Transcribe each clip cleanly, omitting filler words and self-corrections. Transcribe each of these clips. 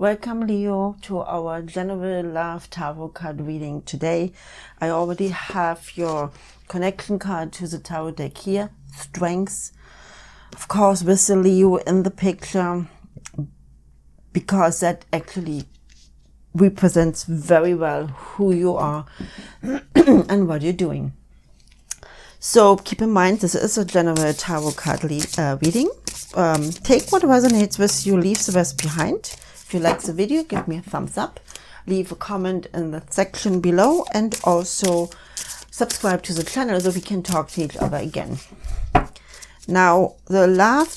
Welcome, Leo, to our general love tarot card reading today. I already have your connection card to the tarot deck here. Strengths, of course, with the Leo in the picture, because that actually represents very well who you are and what you're doing. So keep in mind, this is a general tarot card reading. Take what resonates with you, leave the rest behind. If you like the video, give me a thumbs up, leave a comment in the section below, and also subscribe to the channel so we can talk to each other again. Now, the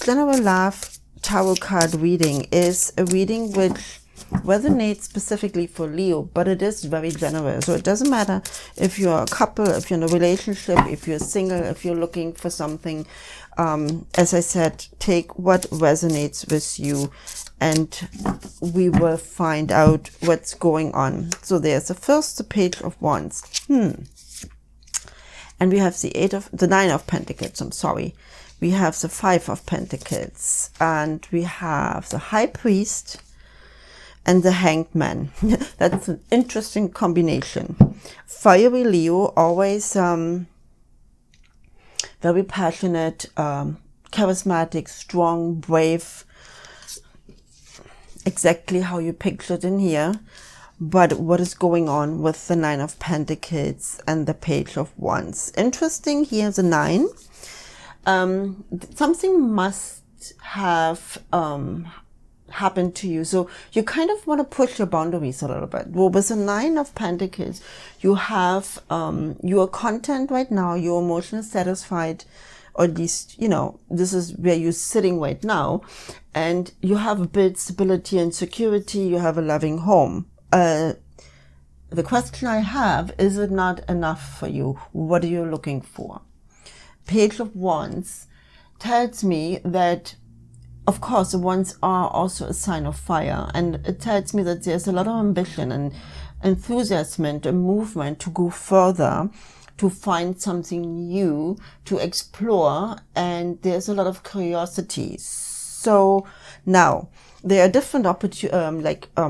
general love tarot card reading is a reading which resonates specifically for Leo, but it is very general. So it doesn't matter if you're a couple, if you're in a relationship, if you're single, if you're looking for something. As I said, take what resonates with you and we will find out what's going on. So there's the Page of Wands. And we have the Nine of Pentacles, I'm sorry. We have the Five of Pentacles, and we have the High Priest and the Hanged Man. That's an interesting combination. Fiery Leo, always very passionate, charismatic, strong, brave. Exactly how you pictured in here. But what is going on with the Nine of Pentacles and the Page of Wands? Interesting here, the Nine. Something must have happened to you. So you kind of want to push your boundaries a little bit. Well, with the Nine of Pentacles, you have, you are content right now, you're emotionally satisfied, or at least, you know, this is where you're sitting right now, and you have built stability and security, you have a loving home. The question I have, is it not enough for you? What are you looking for? Page of Wands tells me that, of course, the Wands are also a sign of fire, and it tells me that there's a lot of ambition and enthusiasm and movement to go further, to find something new, to explore, and there's a lot of curiosity. So now there are different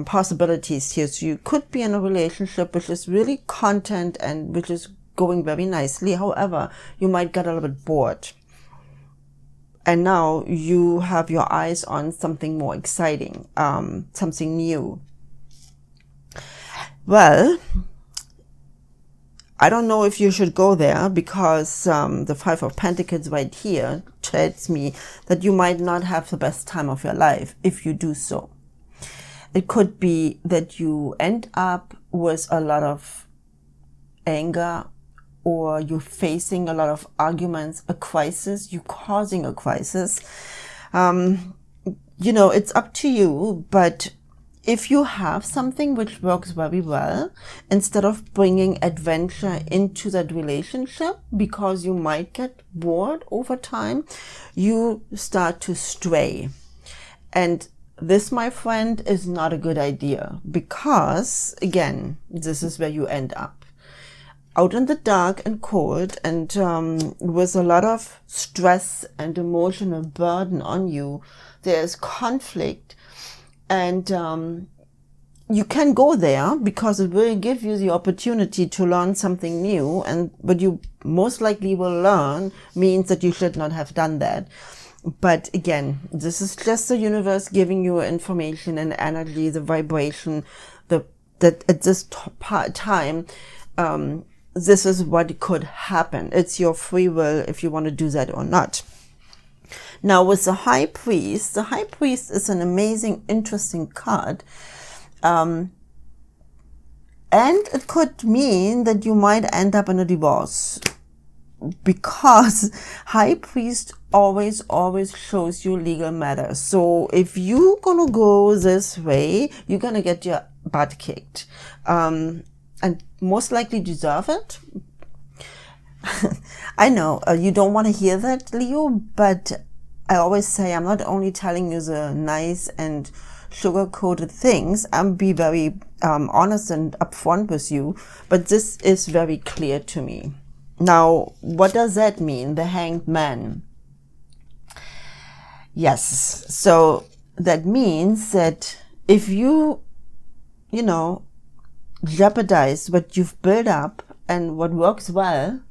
possibilities here. So you could be in a relationship which is really content and which is going very nicely. However, you might get a little bit bored. And now you have your eyes on something more exciting, something new. Well, I don't know if you should go there, because the Five of Pentacles right here tells me that you might not have the best time of your life if you do so. It could be that you end up with a lot of anger, or you're facing a lot of arguments, a crisis, you're causing a crisis. You know, it's up to you, but if you have something which works very well, instead of bringing adventure into that relationship, because you might get bored over time, you start to stray. And this, my friend, is not a good idea, because, again, this is where you end up. Out in the dark and cold, and with a lot of stress and emotional burden on you, there's conflict, and you can go there because it will give you the opportunity to learn something new, and what you most likely will learn means that you should not have done that. But again, this is just the universe giving you information and energy, the vibration, that at this time, this is what could happen. It's your free will if you want to do that or not. Now, with the High Priest is an amazing, interesting card. And it could mean that you might end up in a divorce, because High Priest always shows you legal matters. So if you're going to go this way, you're going to get your butt kicked. And most likely deserve it. I know you don't want to hear that, Leo, but I always say I'm not only telling you the nice and sugar-coated things, I'm be very honest and upfront with you, but this is very clear to me. Now, what does that mean, the Hanged Man? Yes, so that means that if you jeopardize what you've built up and what works well,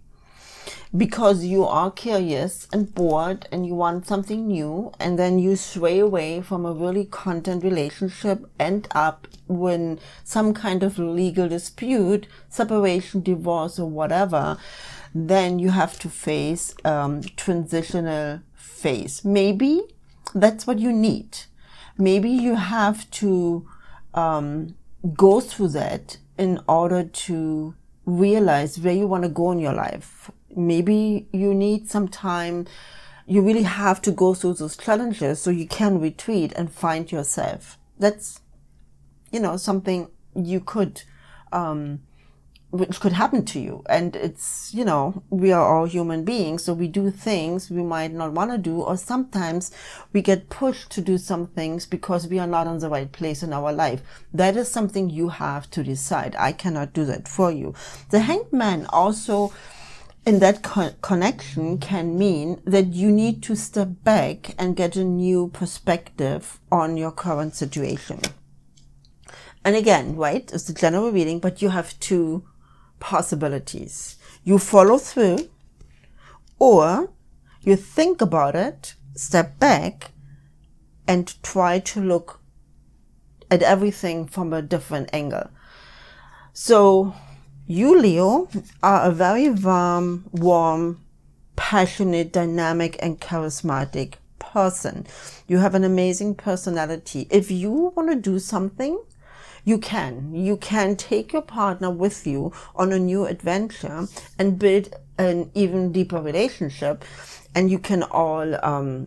because you are curious and bored and you want something new, and then you stray away from a really content relationship, end up with some kind of legal dispute, separation, divorce, or whatever, then you have to face transitional phase. Maybe that's what you need. Maybe you have to go through that in order to realize where you want to go in your life. Maybe you need some time. You really have to go through those challenges so you can retreat and find yourself. That's, something you could, which could happen to you. And it's, we are all human beings, so we do things we might not want to do, or sometimes we get pushed to do some things because we are not in the right place in our life. That is something you have to decide. I cannot do that for you. The Hanged Man also, in that connection, can mean that you need to step back and get a new perspective on your current situation. And again, right, it's a general reading, but you have two possibilities. You follow through, or you think about it, step back, and try to look at everything from a different angle. So you, Leo, are a very warm, passionate, dynamic, and charismatic person. You have an amazing personality. If you want to do something, you can. You can take your partner with you on a new adventure and build an even deeper relationship, and you can all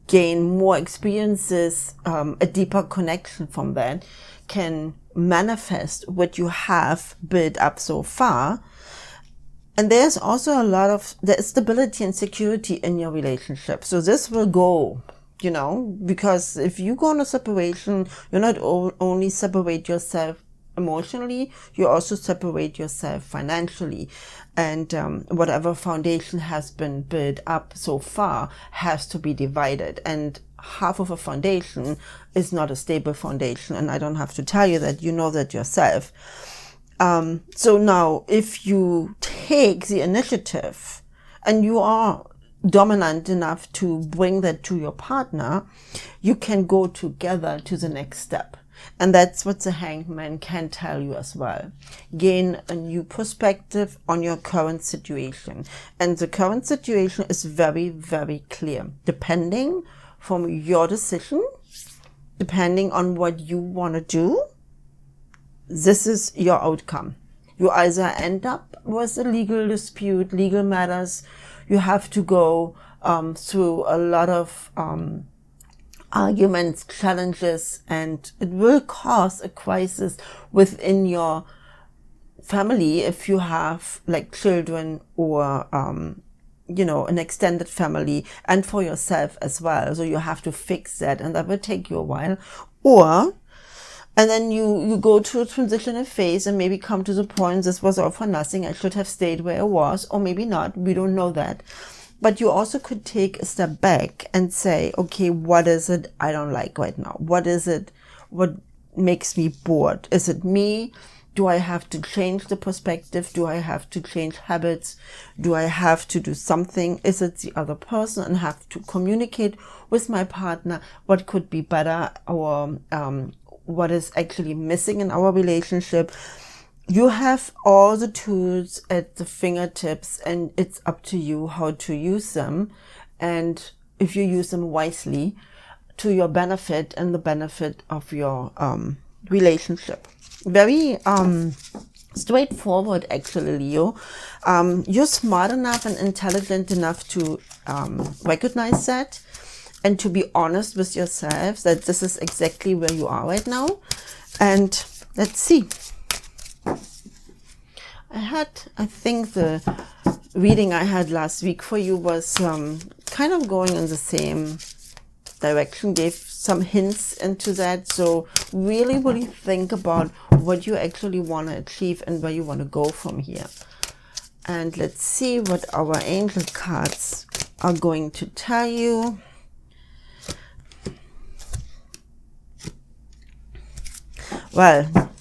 gain more experiences, a deeper connection from that, can manifest what you have built up so far. And there's also there's stability and security in your relationship. So this will go, because if you go on a separation, you not only separate yourself emotionally, you also separate yourself financially. And whatever foundation has been built up so far has to be divided. And half of a foundation is not a stable foundation. And I don't have to tell you that, you know that yourself. So now, if you take the initiative and you are dominant enough to bring that to your partner, you can go together to the next step. And that's what the Hanged Man can tell you as well. Gain a new perspective on your current situation. And the current situation is very, very clear. Depending from your decision, depending on what you want to do, this is your outcome. You either end up with a legal dispute, legal matters. You have to go through a lot of arguments, challenges, and it will cause a crisis within your family if you have like children or an extended family, and for yourself as well. So you have to fix that, and that will take you a while. And then you go to a transitional phase and maybe come to the point, this was all for nothing, I should have stayed where I was, or maybe not, we don't know that. But you also could take a step back and say, okay, what is it I don't like right now? What is it? What makes me bored? Is it me? Do I have to change the perspective? Do I have to change habits? Do I have to do something? Is it the other person? And have to communicate with my partner what could be better, or what is actually missing in our relationship. You have all the tools at the fingertips, and it's up to you how to use them. And if you use them wisely to your benefit and the benefit of your relationship. Very straightforward, actually, Leo. You're smart enough and intelligent enough to recognize that, and to be honest with yourself that this is exactly where you are right now. And let's see. I think the reading I had last week for you was kind of going in the same direction, gave some hints into that. So really, really think about what you actually want to achieve and where you want to go from here. And let's see what our angel cards are going to tell you. Well,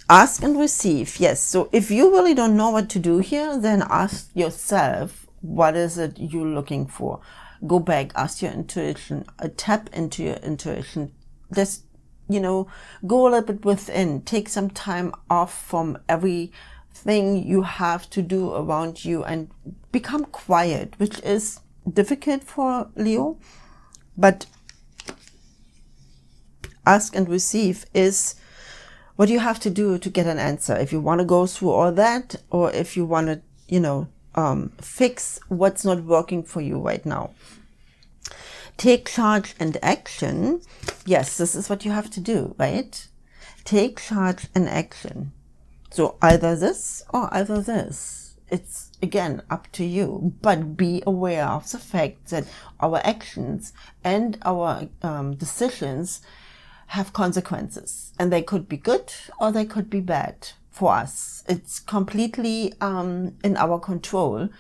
ask and receive. Yes. So if you really don't know what to do here, then ask yourself, what is it you're looking for? Go back, ask your intuition, tap into your intuition. Just, go a little bit within. Take some time off from everything you have to do around you and become quiet, which is difficult for Leo. But ask and receive is what you have to do to get an answer. If you want to go through all that, or if you want to, fix what's not working for you right now. Take charge and action. Yes, this is what you have to do, right? Take charge and action. So either this or either this. It's, again, up to you. But be aware of the fact that our actions and our decisions have consequences. And they could be good or they could be bad for us. It's completely in our control.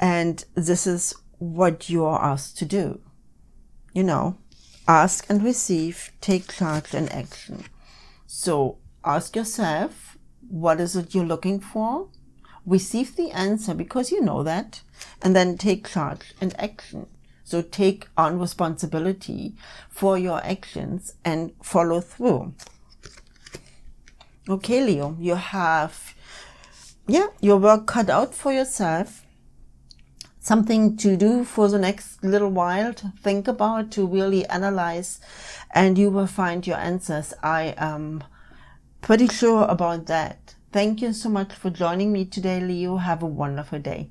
And this is what you are asked to do. Ask and receive, take charge and action. So ask yourself, what is it you're looking for? Receive the answer because you know that, and then take charge and action. So take on responsibility for your actions and follow through. Okay, Leo, you have, your work cut out for yourself. Something to do for the next little while, to think about, to really analyze, and you will find your answers. I am pretty sure about that. Thank you so much for joining me today, Leo. Have a wonderful day.